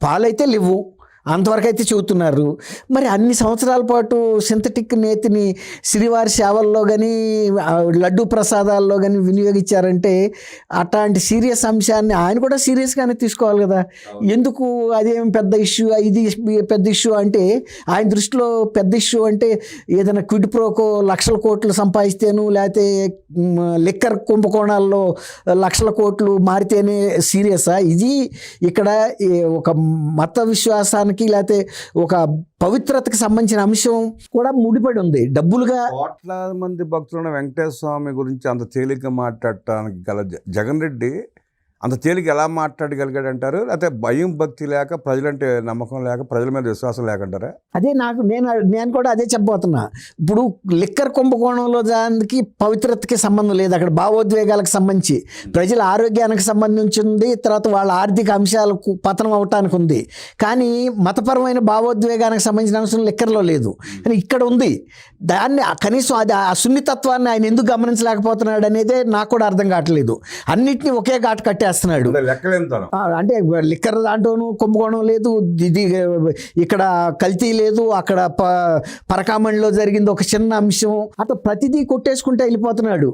పాలైతే లేవు, అంతవరకు అయితే చెబుతున్నారు. మరి అన్ని సంవత్సరాల పాటు సింథటిక్ నేతిని శ్రీవారి సేవల్లో కానీ లడ్డూ ప్రసాదాల్లో కానీ వినియోగించారంటే అట్లాంటి సీరియస్ అంశాన్ని ఆయన కూడా సీరియస్గానే తీసుకోవాలి కదా. ఎందుకు అదేం పెద్ద ఇష్యూ, ఇది పెద్ద ఇష్యూ అంటే ఆయన దృష్టిలో పెద్ద ఇష్యూ అంటే ఏదైనా క్విడ్ ప్రోకో లక్షల కోట్లు సంపాదిస్తేను, లేకపోతే లిక్కర్ కుంభకోణాల్లో లక్షల కోట్లు మారితేనే సీరియసా? ఇది ఇక్కడ ఒక మత విశ్వాసానికి లేకపోతే ఒక పవిత్రతకి సంబంధించిన అంశం కూడా ముడిపడి ఉంది. డబ్బులుగా కోట్లాది మంది భక్తులను వెంకటేశ్వర స్వామి గురించి అంత తేలిక మాట్లాడటానికి గల జగన్ రెడ్డి అంత తేలిక ఎలా మాట్లాడగలిగాడు అంటారు? లేకపోతే భయం భక్తి లేక, ప్రజలంటే నమ్మకం లేక, ప్రజల మీద విశ్వాసం లేకంటారా? అదే నేను కూడా అదే చెప్పబోతున్నా. ఇప్పుడు లిక్కర్ కుంభకోణంలో దానికి పవిత్రతకి సంబంధం లేదు, అక్కడ భావోద్వేగాలకు సంబంధించి ప్రజల ఆరోగ్యానికి సంబంధించి ఉంది, తర్వాత వాళ్ళ ఆర్థిక అంశాలకు పతనం అవటానికి ఉంది. కానీ మతపరమైన భావోద్వేగానికి సంబంధించిన అంశం లిక్కర్లో లేదు, కానీ ఇక్కడ ఉంది. దాన్ని కనీసం అది ఆ సున్నితత్వాన్ని ఆయన ఎందుకు గమనించలేకపోతున్నాడు అనేదే నాకు కూడా అర్థం కావట్లేదు. అన్నిటినీ ఒకే ఘాటు కట్టేస్తున్నాడు. అంటే లిక్కర్ దాంట్లోనూ కుంభకోణం లేదు, ఇది ఇక్కడ కల్తీ లేదు, అక్కడ పరకామణిలో జరిగింది ఒక చిన్న అంశం, అట్లా ప్రతిదీ కొట్టేసుకుంటే వెళ్ళిపోతున్నాడు.